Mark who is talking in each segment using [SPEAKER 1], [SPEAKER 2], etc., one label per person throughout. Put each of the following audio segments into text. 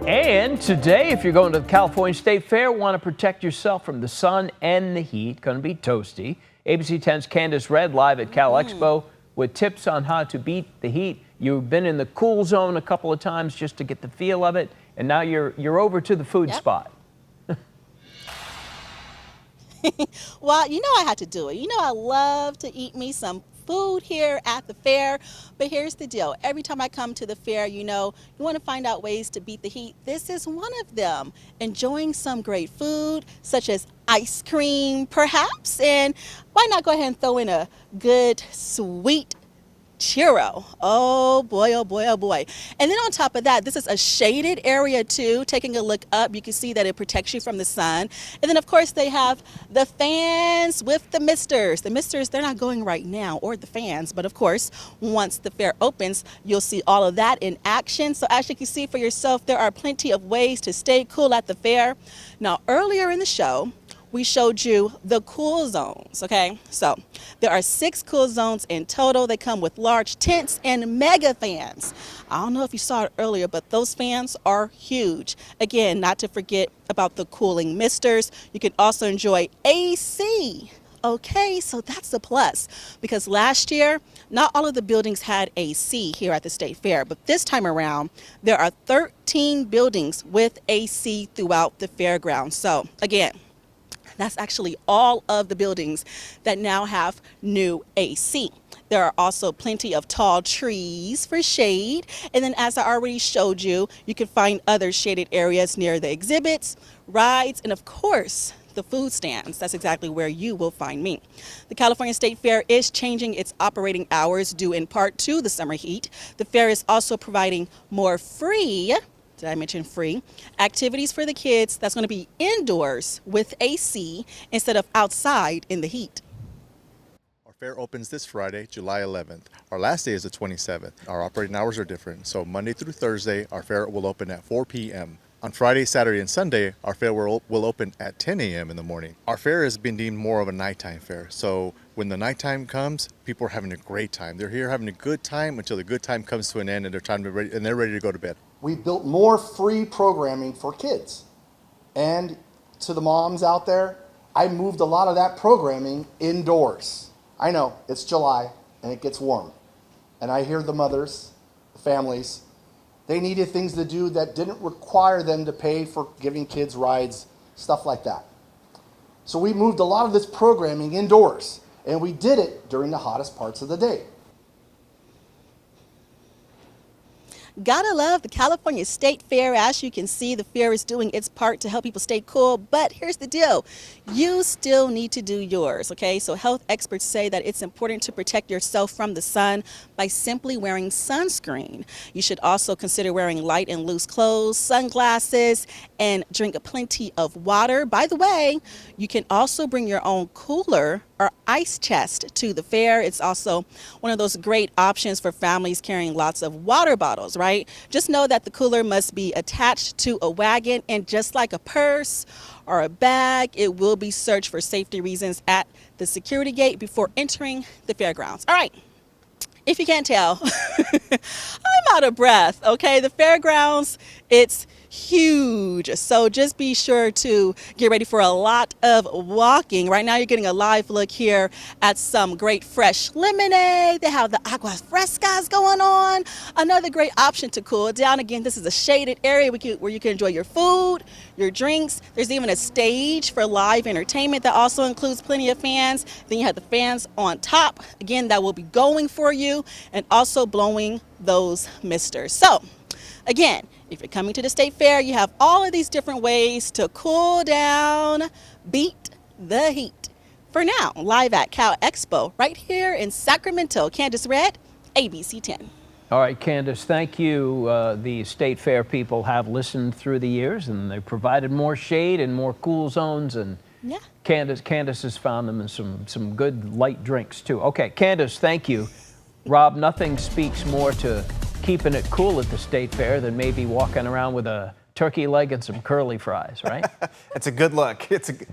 [SPEAKER 1] And today, if you're going to the California State Fair, want to protect yourself from the sun and the heat. Going to be toasty. ABC 10's Kandace Redd live at Cal Expo with tips on how to beat the heat. You've been in the cool zone a couple of times just to get the feel of it, and now you're over to the food spot.
[SPEAKER 2] Well, you know I had to do it. You know I love to eat me some food here at the fair, but here's the deal. Every time I come to the fair, you want to find out ways to beat the heat. This is one of them. Enjoying some great food, such as ice cream, perhaps, and why not go ahead and throw in a good, sweet churro. Oh boy, oh boy, oh boy. And then on top of that, this is a shaded area too. Taking a look up, you can see that it protects you from the sun. And then of course they have the fans with the misters. The misters, they're not going right now, or the fans, but of course, once the fair opens, you'll see all of that in action. So as you can see for yourself, there are plenty of ways to stay cool at the fair. Now, earlier in the show, we showed you the cool zones, okay? So there are 6 cool zones in total. They come with large tents and mega fans. I don't know if you saw it earlier, but those fans are huge. Again, not to forget about the cooling misters. You can also enjoy AC. Okay, so that's a plus, because last year, not all of the buildings had AC here at the State Fair, but this time around, there are 13 buildings with AC throughout the fairground. So again, that's actually all of the buildings that now have new AC. There are also plenty of tall trees for shade. And then as I already showed you, you can find other shaded areas near the exhibits, rides, and of course, the food stands. That's exactly where you will find me. The California State Fair is changing its operating hours due in part to the summer heat. The fair is also providing more free, did I mention free, activities for the kids that's going to be indoors with AC instead of outside in the heat.
[SPEAKER 3] Our fair opens this Friday, July 11th. Our last day is the 27th. Our operating hours are different. So Monday through Thursday, our fair will open at 4 p.m. On Friday, Saturday, and Sunday, our fair will open at 10 a.m. in the morning. Our fair has been deemed more of a nighttime fair. So when the nighttime comes, people are having a great time. They're here having a good time until the good time comes to an end and they're ready to go to bed.
[SPEAKER 4] We built more free programming for kids. And to the moms out there, I moved a lot of that programming indoors. I know, it's July and it gets warm. And I hear the mothers, the families, they needed things to do that didn't require them to pay for giving kids rides, stuff like that. So we moved a lot of this programming indoors, and we did it during the hottest parts of the day.
[SPEAKER 2] Gotta love the California State Fair. As you can see, the fair is doing its part to help people stay cool, but here's the deal. You still need to do yours, okay? So health experts say that it's important to protect yourself from the sun by simply wearing sunscreen. You should also consider wearing light and loose clothes, sunglasses, and drink plenty of water. By the way, you can also bring your own cooler or ice chest to the fair. It's also one of those great options for families carrying lots of water bottles, right? Just know that the cooler must be attached to a wagon, and just like a purse or a bag, it will be searched for safety reasons at the security gate before entering the fairgrounds. All right. If you can't tell, I'm out of breath, okay? The fairgrounds, it's huge. So just be sure to get ready for a lot of walking. Right now you're getting a live look here at some great fresh lemonade. They have the aguas frescas going on. Another great option to cool down. Again, this is a shaded area where you can enjoy your food, your drinks. There's even a stage for live entertainment that also includes plenty of fans. Then you have the fans on top. Again, that will be going for you and also blowing those misters. So again, if you're coming to the State Fair, you have all of these different ways to cool down, beat the heat. For now, live at Cal Expo, right here in Sacramento, Kandace Redd, ABC 10.
[SPEAKER 1] All right, Kandace, thank you. The State Fair people have listened through the years, and they provided more shade and more cool zones, and
[SPEAKER 2] yeah,
[SPEAKER 1] Kandace has found them in some good light drinks too. Okay, Kandace, thank you. Rob, nothing speaks more to keeping it cool at the State Fair than maybe walking around with a turkey leg and some curly fries, right?
[SPEAKER 5] It's a good look.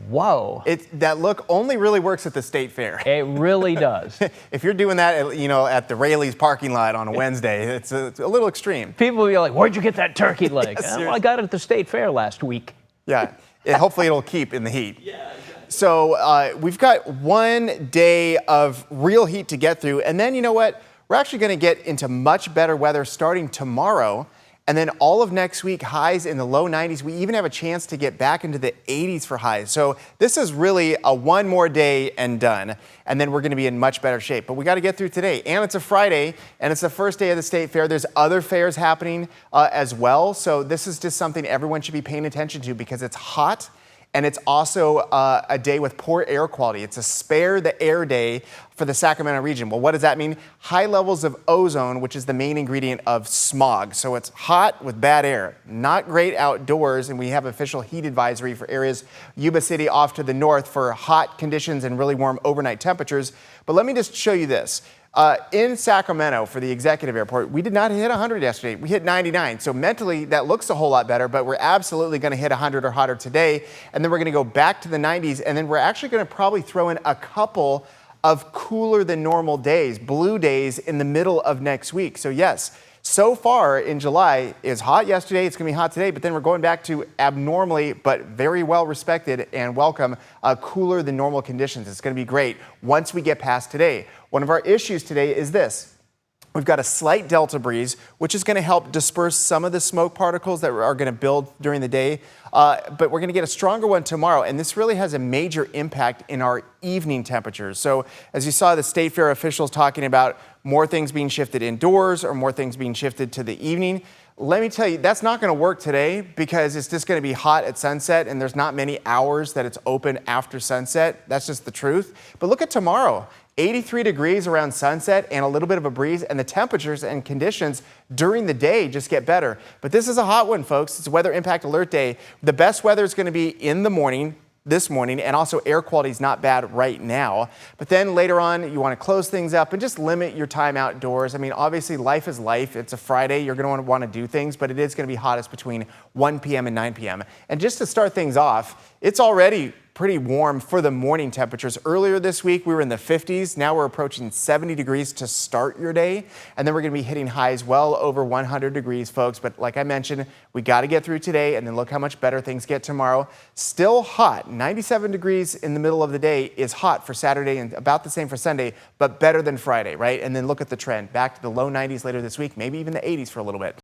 [SPEAKER 1] Whoa.
[SPEAKER 5] That look only really works at the state fair.
[SPEAKER 1] It really does.
[SPEAKER 5] If you're doing that, at the Rayleigh's parking lot on a Wednesday, it's a little extreme.
[SPEAKER 1] People will be like, where'd you get that turkey leg?
[SPEAKER 5] Yes,
[SPEAKER 1] Well, I got it at the state fair last week.
[SPEAKER 5] Yeah, hopefully it'll keep in the heat. Yeah. So we've got 1 day of real heat to get through, and then you know what? We're actually going to get into much better weather starting tomorrow, and then all of next week, highs in the low 90s. We even have a chance to get back into the 80s for highs. So this is really a one more day and done, and then we're going to be in much better shape. But we got to get through today, and it's a Friday, and it's the first day of the state fair. There's other fairs happening as well, so this is just something everyone should be paying attention to because it's hot. And it's also a day with poor air quality. It's a spare the air day for the Sacramento region. Well, what does that mean? High levels of ozone, which is the main ingredient of smog. So it's hot with bad air. Not great outdoors, and we have official heat advisory for areas Yuba City off to the north for hot conditions and really warm overnight temperatures. But let me just show you this. In Sacramento for the executive airport, we did not hit 100 yesterday. We hit 99. So mentally, that looks a whole lot better, but we're absolutely going to hit 100 or hotter today. And then we're going to go back to the 90s. And then we're actually going to probably throw in a couple of cooler than normal days, blue days in the middle of next week. So yes, so far in July is hot yesterday. It's going to be hot today, but then we're going back to abnormally, but very well respected and welcome cooler than normal conditions. It's going to be great once we get past today. One of our issues today is this. We've got a slight delta breeze, which is going to help disperse some of the smoke particles that are going to build during the day. But we're going to get a stronger one tomorrow, and this really has a major impact in our evening temperatures. So as you saw the state fair officials talking about more things being shifted indoors or more things being shifted to the evening, let me tell you, that's not going to work today because it's just going to be hot at sunset, and there's not many hours that it's open after sunset. That's just the truth. But look at tomorrow. 83 degrees around sunset and a little bit of a breeze, and the temperatures and conditions during the day just get better. But this is a hot one, folks. It's a weather impact alert day. The best weather is going to be in the morning, this morning, and also air quality is not bad right now. But then later on, you want to close things up and just limit your time outdoors. I mean, obviously, life is life. It's a Friday. You're going to want to do things, but it is going to be hottest between 1 p.m. and 9 p.m. And just to start things off, it's already pretty warm for the morning temperatures. Earlier this week, we were in the 50s. Now we're approaching 70 degrees to start your day. And then we're going to be hitting highs well over 100 degrees, folks. But like I mentioned, we got to get through today, and then look how much better things get tomorrow. Still hot. 97 degrees in the middle of the day is hot for Saturday and about the same for Sunday, but better than Friday, right? And then look at the trend. Back to the low 90s later this week, maybe even the 80s for a little bit.